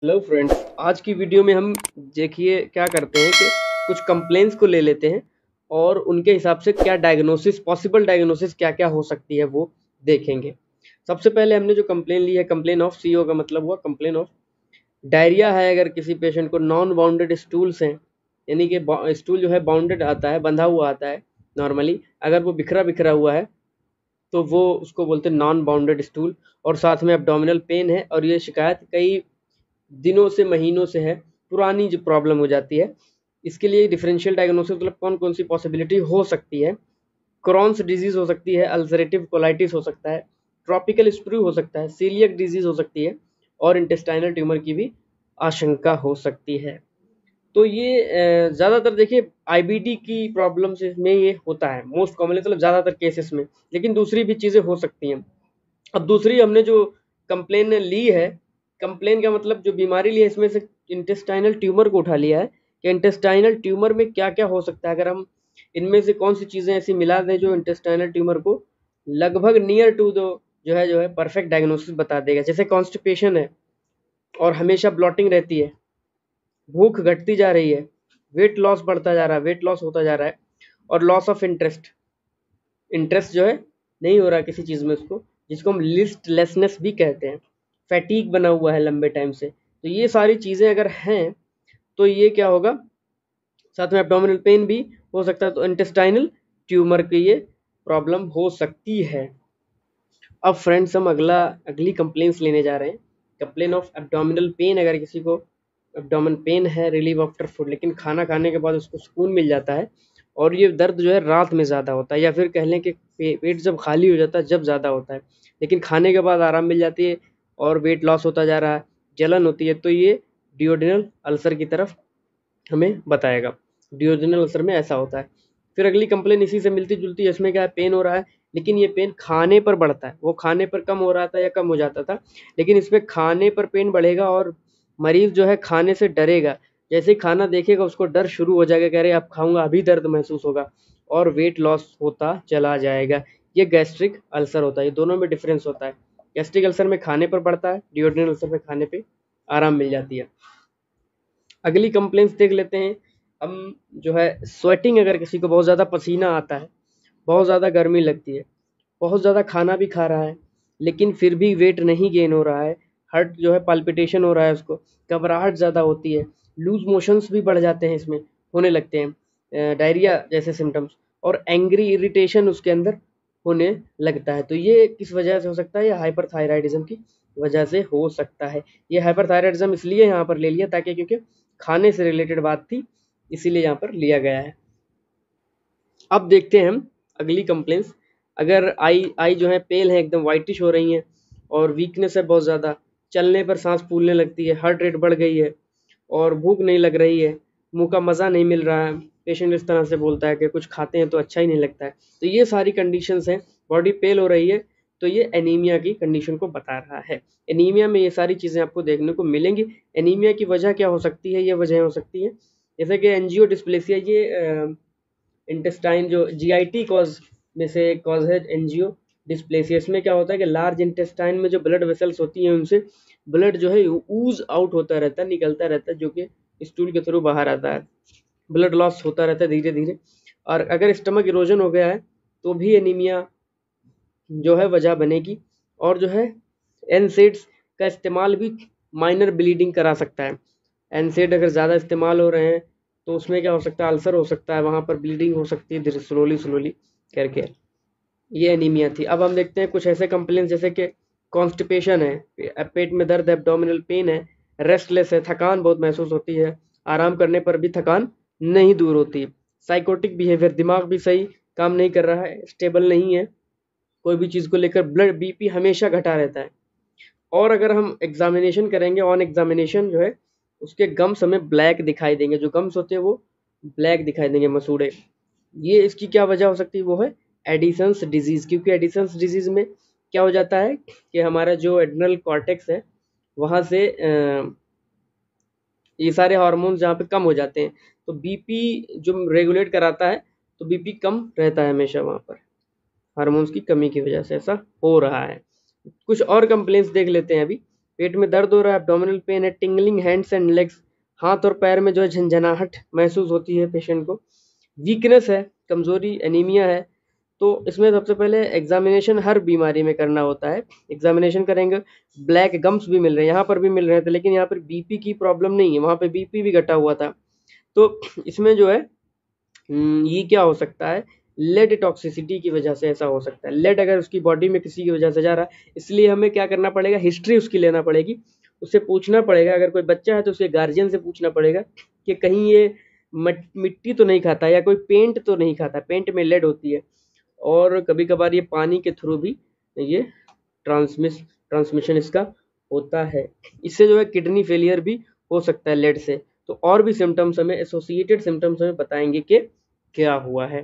Hello friends, आज की video में हम देखिए क्या करते हैं कि कुछ कंप्लेंट्स को ले लेते हैं और उनके हिसाब से क्या डायग्नोसिस, पॉसिबल डायग्नोसिस क्या क्या हो सकती है वो देखेंगे। सबसे पहले हमने जो कंप्लेन ली है, कंप्लेन ऑफ सीओ का मतलब हुआ कंप्लेन ऑफ डायरिया है। अगर किसी पेशेंट को नॉन बाउंडेड स्टूल्स हैं, यानी कि स्टूल जो है बाउंडेड आता है, बंधा हुआ आता है नॉर्मली, अगर वो बिखरा बिखरा हुआ है तो वो उसको बोलते हैं नॉन बाउंडेड स्टूल। और साथ में एब्डोमिनल पेन है और ये शिकायत कई दिनों से महीनों से है, पुरानी जो प्रॉब्लम हो जाती है। इसके लिए डिफरेंशियल डायग्नोसिस मतलब कौन कौन सी पॉसिबिलिटी हो सकती है। क्रॉन्स डिजीज हो सकती है, अल्सरेटिव कोलाइटिस हो सकता है, ट्रॉपिकल स्प्रू हो सकता है, सीलियक डिजीज हो सकती है और इंटेस्टाइनल ट्यूमर की भी आशंका हो सकती है। तो ये ज़्यादातर देखिए आईबीडी की प्रॉब्लम से में ये होता है मोस्ट कॉमनली, मतलब ज़्यादातर केसेस में, लेकिन दूसरी भी चीज़ें हो सकती हैं। अब दूसरी हमने जो कंप्लेन ली है, कंप्लेन का मतलब जो बीमारी ली है इसमें से इंटेस्टाइनल ट्यूमर को उठा लिया है कि इंटेस्टाइनल ट्यूमर में क्या क्या हो सकता है। अगर हम इनमें से कौन सी चीज़ें ऐसी मिला दें जो इंटेस्टाइनल ट्यूमर को लगभग नियर टू दो जो है परफेक्ट डायग्नोसिस बता देगा। जैसे कॉन्स्टिपेशन है और हमेशा ब्लॉटिंग रहती है, भूख घटती जा रही है, वेट लॉस बढ़ता जा रहा है, वेट लॉस होता जा रहा है, और लॉस ऑफ इंटरेस्ट, इंटरेस्ट जो है नहीं हो रहा किसी चीज़ में उसको, जिसको हम लिस्टलेसनेस भी कहते हैं, फैटीग बना हुआ है लंबे टाइम से। तो ये सारी चीज़ें अगर हैं तो ये क्या होगा, साथ में एब्डोमिनल पेन भी हो सकता है, तो इंटेस्टाइनल ट्यूमर की ये प्रॉब्लम हो सकती है। अब फ्रेंड्स हम अगली कंप्लेंट्स लेने जा रहे हैं। Complain of abdominal pain. अगर किसी को एब्डोमिनल पेन है, रिलीव आफ्टर फूड, लेकिन खाना खाने के बाद उसको सुकून मिल जाता है और ये दर्द जो है रात में ज़्यादा होता है, या फिर कह लें कि पेट जब खाली हो जाता है जब ज़्यादा होता है, लेकिन खाने के बाद आराम मिल जाती है और वेट लॉस होता जा रहा है, जलन होती है, तो ये डिओडिनल अल्सर की तरफ हमें बताएगा। डिओडिनल अल्सर में ऐसा होता है। फिर अगली कंप्लेन इसी से मिलती जुलती है, इसमें क्या है, पेन हो रहा है लेकिन ये पेन खाने पर बढ़ता है। वो खाने पर कम हो रहा था या कम हो जाता था, लेकिन इसमें खाने पर पेन बढ़ेगा और मरीज जो है खाने से डरेगा। जैसे ही खाना देखेगा उसको डर शुरू हो जाएगा, कह रहे अब खाऊंगा अभी दर्द महसूस होगा, और वेट लॉस होता चला जाएगा। ये गैस्ट्रिक अल्सर होता है। ये दोनों में डिफरेंस होता है। गैस्ट्रिक अल्सर में खाने पर बढ़ता है, डिओड्रेनल अल्सर में खाने पे आराम मिल जाती है। अगली कंप्लेंट्स देख लेते हैं हम। जो है स्वेटिंग, अगर किसी को बहुत ज़्यादा पसीना आता है, बहुत ज़्यादा गर्मी लगती है, बहुत ज़्यादा खाना भी खा रहा है लेकिन फिर भी वेट नहीं गेन हो रहा है, हार्ट जो है पाल्पिटेशन हो रहा है उसको, घबराहट ज़्यादा होती है, लूज मोशंस भी बढ़ जाते हैं, इसमें होने लगते हैं डायरिया जैसे सिम्टम्स, और एंग्री इरिटेशन उसके अंदर होने लगता है। तो ये किस वजह से हो सकता है? ये हाइपरथायराइडिज्म की वजह से हो सकता है। ये हाइपरथायराइडिज्म इसलिए यहाँ पर ले लिया ताकि क्योंकि खाने से रिलेटेड बात थी, इसीलिए यहाँ पर लिया गया है। अब देखते हैं हम अगली कंप्लेंट्स। अगर आई जो है पेल है, एकदम वाइटिश हो रही हैं और वीकनेस है बहुत ज़्यादा, चलने पर सांस फूलने लगती है, हार्ट रेट बढ़ गई है और भूख नहीं लग रही है, मुंह का मज़ा नहीं मिल रहा है, पेशेंट इस तरह से बोलता है कि कुछ खाते हैं तो अच्छा ही नहीं लगता है, तो ये सारी कंडीशंस हैं। बॉडी पेल हो रही है तो ये एनीमिया की कंडीशन को बता रहा है। एनीमिया में ये सारी चीज़ें आपको देखने को मिलेंगी। एनीमिया की वजह क्या हो सकती है? ये वजह हो सकती है जैसे कि एंजियो डिस्प्लेसिया, ये इंटेस्टाइन जो जीआईटी कॉज में से कॉज है, एंजियो डिस्प्लेसिया। इसमें क्या होता है कि लार्ज इंटेस्टाइन में जो ब्लड वेसल्स होती हैं उनसे ब्लड जो है ऊज आउट होता रहता है, निकलता रहता है, जो कि स्टूल के थ्रू बाहर आता है, ब्लड लॉस होता रहता है धीरे धीरे। और अगर स्टमक इरोजन हो गया है तो भी एनीमिया जो है वजह बनेगी। और जो है एनसेड्स का इस्तेमाल भी माइनर ब्लीडिंग करा सकता है। एनसेड अगर ज़्यादा इस्तेमाल हो रहे हैं तो उसमें क्या हो सकता है, अल्सर हो सकता है, वहाँ पर ब्लीडिंग हो सकती है धीरे स्लोली स्लोली करके। ये एनीमिया थी। अब हम देखते हैं कुछ ऐसे कंप्लेंट्स जैसे कि कॉन्स्टिपेशन है, पेट में दर्द है, एब्डोमिनल पेन है, रेस्टलेस है, थकान बहुत महसूस होती है, आराम करने पर भी थकान नहीं दूर होती, साइकोटिक बिहेवियर, दिमाग भी सही काम नहीं कर रहा है, स्टेबल नहीं है कोई भी चीज़ को लेकर, ब्लड बीपी हमेशा घटा रहता है। और अगर हम एग्जामिनेशन करेंगे, ऑन एग्जामिनेशन जो है उसके गम्स हमें ब्लैक दिखाई देंगे, जो गम्स होते हैं वो ब्लैक दिखाई देंगे, मसूड़े। ये इसकी क्या वजह हो सकती है? वो है एडिसन्स डिजीज़। क्योंकि एडिसन्स डिजीज़ में क्या हो जाता है कि हमारा जो एड्रिनल कॉर्टेक्स है वहाँ से ये सारे हार्मोन्स जहाँ पे कम हो जाते हैं, तो बीपी जो रेगुलेट कराता है, तो बीपी कम रहता है हमेशा वहाँ पर, हार्मोन्स की कमी की वजह से ऐसा हो रहा है। कुछ और कंप्लेंट्स देख लेते हैं अभी। पेट में दर्द हो रहा है, एब्डोमिनल पेन है, टिंगलिंग हैंड्स एंड लेग्स, हाथ और पैर में जो है झंझनाहट महसूस होती है पेशेंट को, वीकनेस है, कमजोरी, एनीमिया है, तो इसमें सबसे पहले एग्जामिनेशन हर बीमारी में करना होता है। एग्जामिनेशन करेंगे, ब्लैक गम्स भी मिल रहे हैं, यहाँ पर भी मिल रहे थे, लेकिन यहाँ पर बीपी की प्रॉब्लम नहीं है, वहाँ पे बीपी भी घटा हुआ था। तो इसमें जो है ये क्या हो सकता है, लेड टॉक्सिसिटी की वजह से ऐसा हो सकता है। लेड अगर उसकी बॉडी में किसी की वजह से जा रहा है, इसलिए हमें क्या करना पड़ेगा, हिस्ट्री उसकी लेना पड़ेगी, उससे पूछना पड़ेगा, अगर कोई बच्चा है तो उसके गार्जियन से पूछना पड़ेगा कि कहीं ये मिट्टी तो नहीं खाता या कोई पेंट तो नहीं खाता, पेंट में लेड होती है, और कभी कभार ये पानी के थ्रू भी ये ट्रांसमिशन इसका होता है। इससे जो है किडनी फेलियर भी हो सकता है लेड से। तो और भी सिम्टम्स हमें, एसोसिएटेड सिम्टम्स हमें बताएंगे कि क्या हुआ है।